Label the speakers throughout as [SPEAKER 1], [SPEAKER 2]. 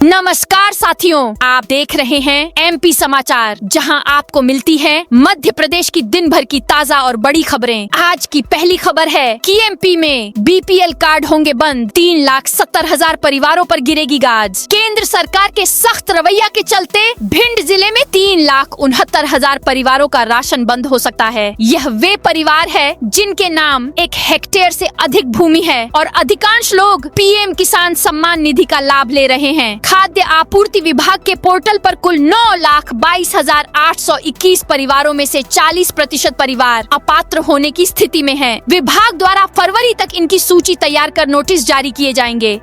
[SPEAKER 1] नमस्कार साथियों, आप देख रहे हैं एमपी समाचार, जहां आपको मिलती है मध्य प्रदेश की दिन भर की ताजा और बड़ी खबरें। आज की पहली खबर है कि एमपी में बीपीएल कार्ड होंगे बंद, 3,70,000 परिवारों पर गिरेगी गाज। केंद्र सरकार के सख्त रवैया के चलते भिंड जिले में 3,69,000 परिवारों का राशन बंद हो सकता है। यह वे परिवार है जिनके नाम 1 हेक्टेयर से अधिक भूमि है और अधिकांश लोग पीएम किसान सम्मान निधि का लाभ ले रहे हैं। खाद्य आपूर्ति विभाग के पोर्टल पर कुल 9,22,821 परिवारों में से 40% परिवार अपात्र होने की स्थिति में हैं। विभाग द्वारा फरवरी तक इनकी सूची तैयार कर नोटिस जारी किए जाएंगे।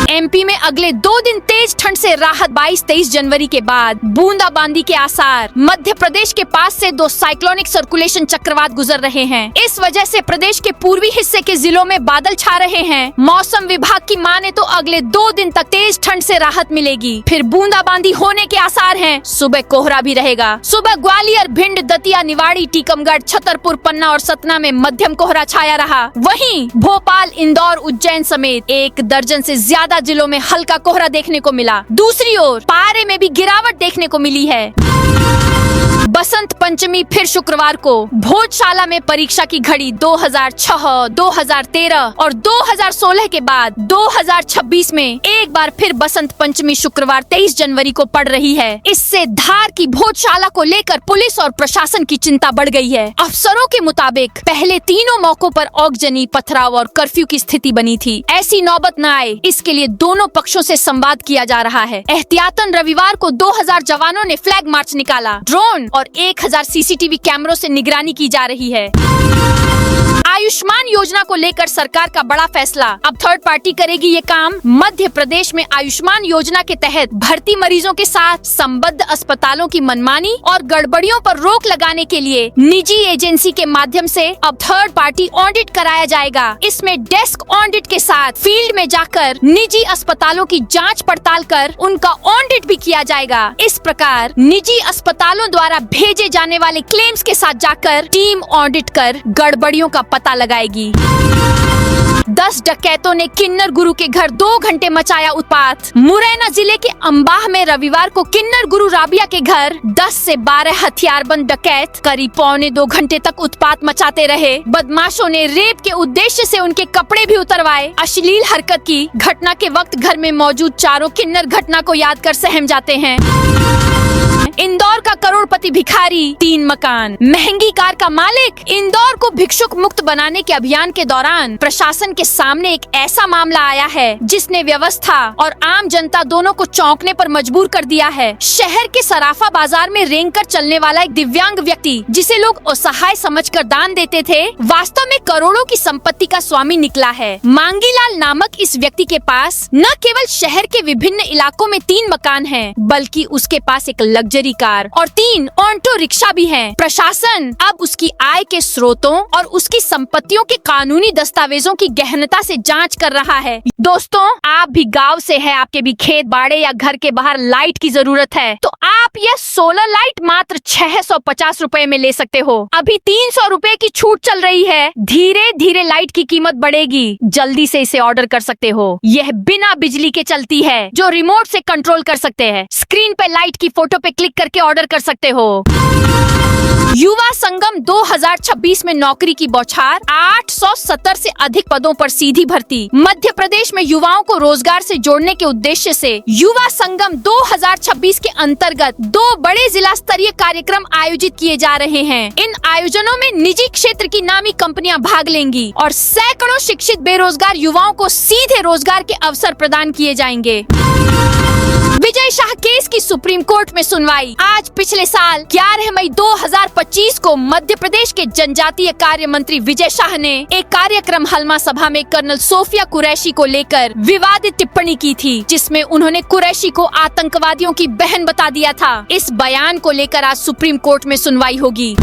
[SPEAKER 1] एमपी में अगले 2 दिन तेज ठंड से राहत। 22-23 जनवरी के बाद बूंदाबांदी के आसार। मध्य प्रदेश के पास से 2 साइक्लोनिक सर्कुलेशन चक्रवात गुजर रहे हैं। इस वजह से प्रदेश के पूर्वी हिस्से के जिलों में बादल छा रहे हैं। मौसम विभाग की माने तो अगले 2 दिन तक तेज ठंड से राहत मिलेगी, फिर बूंदाबांदी होने के आसार हैं। सुबह कोहरा भी रहेगा। सुबह ग्वालियर, भिंड, दतिया, निवाड़ी, टीकमगढ़, छतरपुर, पन्ना और सतना में मध्यम कोहरा छाया रहा। वहीं भोपाल, इंदौर, उज्जैन समेत 1 दर्जन से ज्यादा जिलों में हल्का कोहरा देखने को मिला। दूसरी ओर पारे में भी गिरावट देखने को मिली है। बसंत पंचमी फिर शुक्रवार को। भोजशाला में परीक्षा की घड़ी 2006, 2013 और 2016 के बाद 2026 में एक बार फिर बसंत पंचमी शुक्रवार 23 जनवरी को पड़ रही है। इससे धार की भोजशाला को लेकर पुलिस और प्रशासन की चिंता बढ़ गई है। अफसरों के मुताबिक पहले तीनों मौकों पर औगजनी, पथराव और कर्फ्यू की स्थिति बनी थी। ऐसी नौबत न आए, इसके लिए दोनों पक्षों से संवाद किया जा रहा है। एहतियातन रविवार को 2000 जवानों ने फ्लैग मार्च निकाला। ड्रोन और 1000 सीसीटीवी कैमरों से निगरानी की जा रही है। आयुष्मान योजना को लेकर सरकार का बड़ा फैसला। अब थर्ड पार्टी करेगी ये काम। मध्य प्रदेश में आयुष्मान योजना के तहत भर्ती मरीजों के साथ संबद्ध अस्पतालों की मनमानी और गड़बड़ियों पर रोक लगाने के लिए निजी एजेंसी के माध्यम से अब थर्ड पार्टी ऑडिट कराया जाएगा। इसमें डेस्क ऑडिट के साथ फील्ड में जाकर निजी अस्पतालों की जाँच पड़ताल कर उनका ऑडिट भी किया जाएगा। इस प्रकार निजी अस्पतालों द्वारा भेजे जाने वाले क्लेम्स के साथ जाकर टीम ऑडिट कर गड़बड़ियों का पता लगाएगी। 10 डकैतों ने किन्नर गुरु के घर 2 घंटे मचाया उत्पात। मुरैना जिले के अंबाह में रविवार को किन्नर गुरु राबिया के घर 10 से 12 हथियारबंद डकैत करीब 1.25 घंटे तक उत्पात मचाते रहे। बदमाशों ने रेप के उद्देश्य से उनके कपड़े भी उतरवाए, अश्लील हरकत की। घटना के वक्त घर में मौजूद चारों किन्नर घटना को याद कर सहम जाते हैं। इंदौर का करोड़पति भिखारी, 3 मकान, महंगी कार का मालिक। इंदौर को भिक्षुक मुक्त बनाने के अभियान के दौरान प्रशासन के सामने एक ऐसा मामला आया है जिसने व्यवस्था और आम जनता दोनों को चौंकने पर मजबूर कर दिया है। शहर के सराफा बाजार में रेंग कर चलने वाला एक दिव्यांग व्यक्ति, जिसे लोग असहाय समझकर दान देते थे, वास्तव में करोड़ों की संपत्ति का स्वामी निकला है। मांगीलाल नामक इस व्यक्ति के पास न केवल शहर के विभिन्न इलाकों में 3 मकान हैं, बल्कि उसके पास एक लग्जरी कार और 3 ऑटो रिक्शा भी हैं। प्रशासन अब उसकी आय के स्रोतों और उसकी संपत्तियों के कानूनी दस्तावेजों की गहनता से जांच कर रहा है। दोस्तों, आप भी गांव से हैं, आपके भी खेत बाड़े या घर के बाहर लाइट की जरूरत है, तो आप यह सोलर लाइट मात्र 650 रुपए में ले सकते हो। अभी 300 रुपए की छूट चल रही है। धीरे धीरे लाइट की कीमत बढ़ेगी। जल्दी से इसे ऑर्डर कर सकते हो। यह बिना बिजली के चलती है, जो रिमोट से कंट्रोल कर सकते हैं। स्क्रीन पे लाइट की फोटो पे क्लिक करके ऑर्डर कर सकते हो। युवा संगम 2026 में नौकरी की बौछार। 870 से अधिक पदों पर सीधी भर्ती। मध्य प्रदेश में युवाओं को रोजगार से जोड़ने के उद्देश्य से युवा संगम 2026 के अंतर्गत 2 बड़े जिला स्तरीय कार्यक्रम आयोजित किए जा रहे हैं। इन आयोजनों में निजी क्षेत्र की नामी कंपनियां भाग लेंगी और सैकड़ों शिक्षित बेरोजगार युवाओं को सीधे रोजगार के अवसर प्रदान किए जाएंगे। विजय शाह केस की सुप्रीम कोर्ट में सुनवाई। आज पिछले साल 11 मई 2025 को मध्य प्रदेश के जनजातीय कार्य मंत्री विजय शाह ने एक कार्यक्रम हलमा सभा में कर्नल सोफिया कुरैशी को लेकर विवादित टिप्पणी की थी, जिसमें उन्होंने कुरैशी को आतंकवादियों की बहन बता दिया था। इस बयान को लेकर आज सुप्रीम कोर्ट में सुनवाई होगी।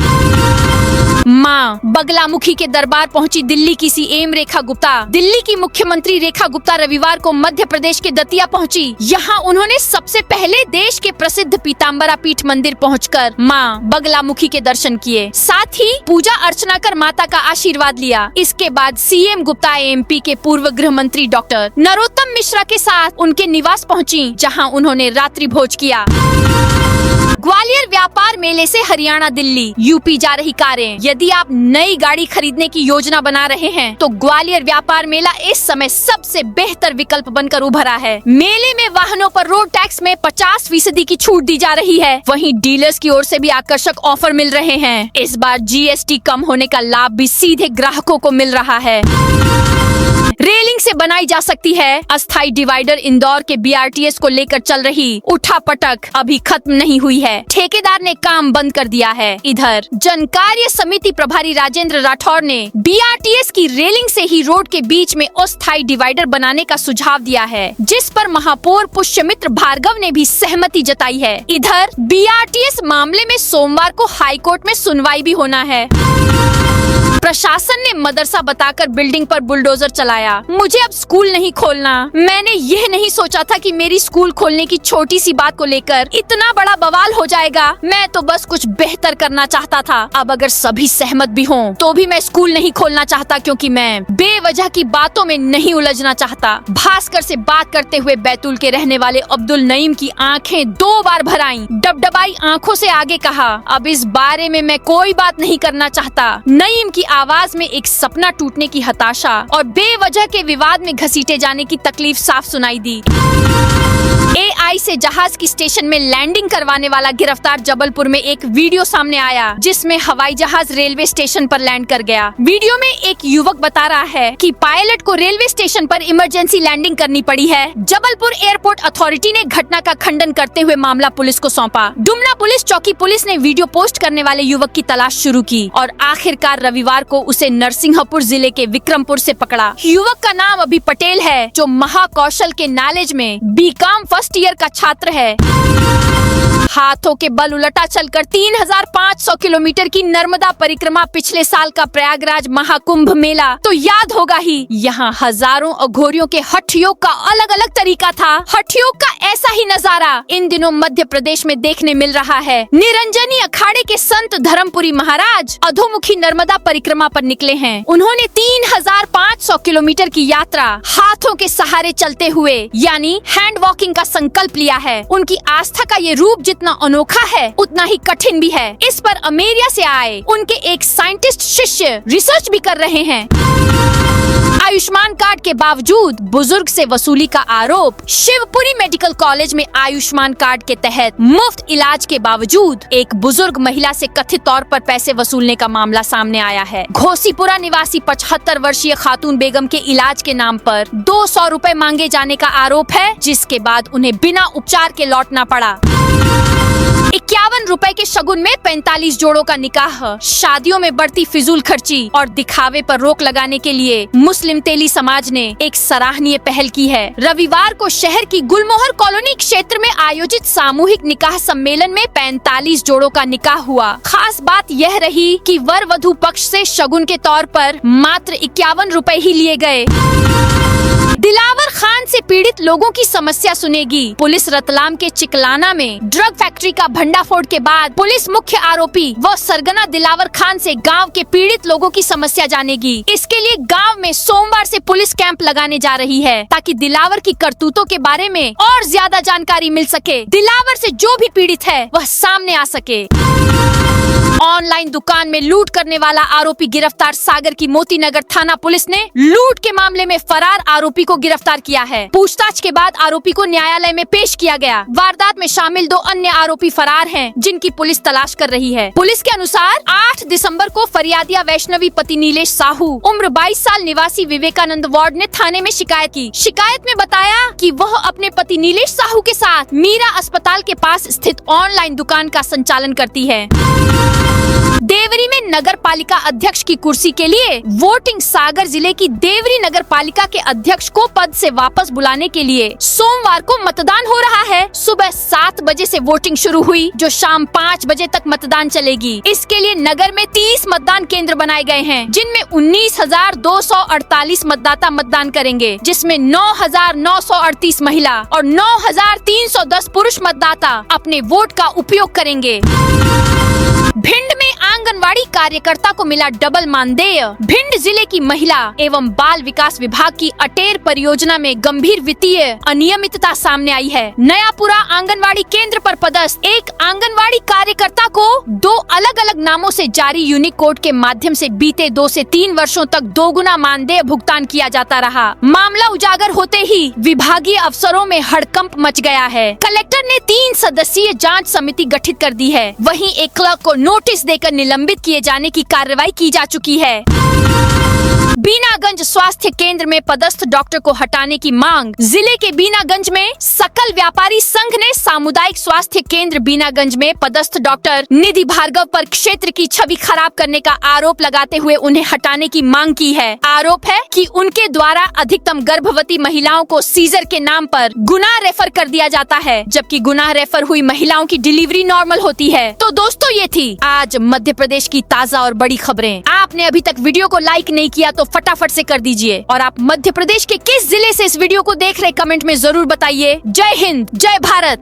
[SPEAKER 1] मां बगलामुखी के दरबार पहुंची दिल्ली की सीएम रेखा गुप्ता। दिल्ली की मुख्यमंत्री रेखा गुप्ता रविवार को मध्य प्रदेश के दतिया पहुंची। यहां उन्होंने सबसे पहले देश के प्रसिद्ध पीताम्बरा पीठ मंदिर पहुंचकर मां बगलामुखी के दर्शन किए, साथ ही पूजा अर्चना कर माता का आशीर्वाद लिया। इसके बाद सीएम गुप्ता एमपी के पूर्व गृह मंत्री डॉक्टर नरोत्तम मिश्रा के साथ उनके निवास पहुंची, जहां उन्होंने रात्रि भोज किया। ग्वालियर व्यापार मेले से हरियाणा दिल्ली यूपी जा रही कारें। यदि आप नई गाड़ी खरीदने की योजना बना रहे हैं तो ग्वालियर व्यापार मेला इस समय सबसे बेहतर विकल्प बनकर उभरा है। मेले में वाहनों पर रोड टैक्स में 50% की छूट दी जा रही है। वहीं डीलर्स की ओर से भी आकर्षक ऑफर मिल रहे हैं। इस बार जीएसटी कम होने का लाभ भी सीधे ग्राहकों को मिल रहा है। रेलिंग से बनाई जा सकती है अस्थायी डिवाइडर। इंदौर के बीआरटीएस को लेकर चल रही उठापटक अभी खत्म नहीं हुई है। ठेकेदार ने काम बंद कर दिया है। इधर जन कार्य समिति प्रभारी राजेंद्र राठौर ने बीआरटीएस की रेलिंग से ही रोड के बीच में अस्थायी डिवाइडर बनाने का सुझाव दिया है, जिस पर महापौर पुष्यमित्र भार्गव ने भी सहमति जताई है। इधर बीआरटीएस मामले में सोमवार को हाईकोर्ट में सुनवाई भी होना है। प्रशासन ने मदरसा बताकर बिल्डिंग पर बुलडोजर चलाया। मुझे अब स्कूल नहीं खोलना। मैंने यह नहीं सोचा था कि मेरी स्कूल खोलने की छोटी सी बात को लेकर इतना बड़ा बवाल हो जाएगा। मैं तो बस कुछ बेहतर करना चाहता था। अब अगर सभी सहमत भी हों तो भी मैं स्कूल नहीं खोलना चाहता, क्योंकि मैं बेवजह की बातों में नहीं उलझना चाहता। भास्कर से बात करते हुए बैतूल के रहने वाले अब्दुल नईम की आंखें 2 बार भर आईं। डबडबाई आंखों से आगे कहा, अब इस बारे में मैं कोई बात नहीं करना चाहता। नईम की आवाज में एक सपना टूटने की हताशा और बेवजह के विवाद में घसीटे जाने की तकलीफ साफ सुनाई दी। एआई से जहाज की स्टेशन में लैंडिंग करवाने वाला गिरफ्तार। जबलपुर में एक वीडियो सामने आया जिसमें हवाई जहाज रेलवे स्टेशन पर लैंड कर गया। वीडियो में एक युवक बता रहा है कि पायलट को रेलवे स्टेशन पर इमरजेंसी लैंडिंग करनी पड़ी है। जबलपुर एयरपोर्ट अथॉरिटी ने घटना का खंडन करते हुए मामला पुलिस को सौंपा। डुमना पुलिस चौकी पुलिस ने वीडियो पोस्ट करने वाले युवक की तलाश शुरू की और आखिरकार रविवार को उसे नरसिंहपुर जिले के विक्रमपुर से पकड़ा। युवक का नाम अभी पटेल है, जो महाकौशल के नॉलेज में बीकॉम फर्स्ट ईयर का छात्र है। हाथों के बल उलटा चलकर 3500 किलोमीटर की नर्मदा परिक्रमा, पिछले साल का प्रयागराज महाकुंभ मेला तो याद होगा ही। यहाँ हजारों अघोरियों के हठ योग का अलग अलग तरीका था। हठ योग का ऐसा ही नजारा इन दिनों मध्य प्रदेश में देखने मिल रहा है। निरंजनी अखाड़े के संत धर्मपुरी महाराज अधोमुखी नर्मदा परिक्रमा पर निकले हैं। उन्होंने 3500 किलोमीटर की यात्रा हाथों के सहारे चलते हुए यानी हैंड वॉकिंग का संकल्प लिया है। उनकी आस्था का ये रूप जितना अनोखा है उतना ही कठिन भी है। इस पर अमेरिका से आए उनके एक साइंटिस्ट शिष्य रिसर्च भी कर रहे हैं। आयुष्मान कार्ड के बावजूद बुजुर्ग से वसूली का आरोप। शिवपुरी मेडिकल कॉलेज में आयुष्मान कार्ड के तहत मुफ्त इलाज के बावजूद एक बुजुर्ग महिला से कथित तौर पर पैसे वसूलने का मामला सामने आया है। घोसीपुरा निवासी 75 वर्षीय खातून बेगम के इलाज के नाम पर 200 रुपए मांगे जाने का आरोप है, जिसके बाद उन्हें बिना उपचार के लौटना पड़ा। 51 रुपए के शगुन में 45 जोड़ों का निकाह। शादियों में बढ़ती फिजूल खर्ची और दिखावे पर रोक लगाने के लिए मुस्लिम तेली समाज ने एक सराहनीय पहल की है। रविवार को शहर की गुलमोहर कॉलोनी क्षेत्र में आयोजित सामूहिक निकाह सम्मेलन में 45 जोड़ों का निकाह हुआ। खास बात यह रही कि वर वधू पक्ष से शगुन के तौर पर मात्र 51 रुपए ही लिए गए। दिलावर खान से पीड़ित लोगों की समस्या सुनेगी पुलिस। रतलाम के चिकलाना में ड्रग फैक्ट्री का भंडाफोड़ के बाद पुलिस मुख्य आरोपी व सरगना दिलावर खान से गांव के पीड़ित लोगों की समस्या जानेगी। इसके लिए गांव में सोमवार से पुलिस कैंप लगाने जा रही है, ताकि दिलावर की करतूतों के बारे में और ज्यादा जानकारी मिल सके। दिलावर से जो भी पीड़ित है वह सामने आ सके। ऑनलाइन दुकान में लूट करने वाला आरोपी गिरफ्तार। सागर की मोतीनगर थाना पुलिस ने लूट के मामले में फरार आरोपी को गिरफ्तार किया है। पूछताछ के बाद आरोपी को न्यायालय में पेश किया गया। वारदात में शामिल 2 अन्य आरोपी फरार हैं, जिनकी पुलिस तलाश कर रही है। पुलिस के अनुसार 8 दिसंबर को फरियादिया वैष्णवी पति नीलेश साहू उम्र 22 साल निवासी विवेकानंद वार्ड ने थाने में शिकायत की। शिकायत में बताया कि वह अपने पति नीलेश साहू के साथ मीरा अस्पताल के पास स्थित ऑनलाइन दुकान का संचालन करती है। देवरी में नगर पालिका अध्यक्ष की कुर्सी के लिए वोटिंग। सागर जिले की देवरी नगर पालिका के अध्यक्ष को पद से वापस बुलाने के लिए सोमवार को मतदान हो रहा है। सुबह 7 बजे से वोटिंग शुरू हुई, जो शाम 5 बजे तक मतदान चलेगी। इसके लिए नगर में 30 मतदान केंद्र बनाए गए हैं, जिनमें 19,248 मतदाता मतदान करेंगे, जिसमें 9,938 महिला और 9,310 पुरुष मतदाता अपने वोट का उपयोग करेंगे। भिंड में आंगनवाड़ी कार्यकर्ता को मिला डबल मानदेय। भिंड जिले की महिला एवं बाल विकास विभाग की अटेर परियोजना में गंभीर वित्तीय अनियमितता सामने आई है। नयापुरा आंगनवाड़ी केंद्र पर पदस्थ एक आंगनवाड़ी कार्यकर्ता को 2 अलग अलग नामों से जारी यूनिकोड के माध्यम से बीते 2 से 3 वर्षों तक दोगुना मानदेय भुगतान किया जाता रहा। मामला उजागर होते ही विभागीय अफसरों में हड़कंप मच गया है। कलेक्टर ने 3 सदस्यीय जांच समिति गठित कर दी है। वहीं एक क्लर्क को नोटिस देकर निलंबित किए जाने की कार्रवाई की जा चुकी है। बीनागंज स्वास्थ्य केंद्र में पदस्थ डॉक्टर को हटाने की मांग। जिले के बीनागंज में सकल व्यापारी संघ ने सामुदायिक स्वास्थ्य केंद्र बीनागंज में पदस्थ डॉक्टर निधि भार्गव पर क्षेत्र की छवि खराब करने का आरोप लगाते हुए उन्हें हटाने की मांग की है। आरोप है कि उनके द्वारा अधिकतम गर्भवती महिलाओं को सीजर के नाम पर गुना रेफर कर दिया जाता है, जबकि गुना रेफर हुई महिलाओं की डिलीवरी नॉर्मल होती है। तो दोस्तों, ये थी आज मध्य प्रदेश की ताजा और बड़ी खबरें। आपने अभी तक वीडियो को लाइक नहीं किया तो फटाफट से कर दीजिए, और आप मध्य प्रदेश के किस जिले से इस वीडियो को देख रहे कमेंट में जरूर बताइए। जय हिंद, जय भारत।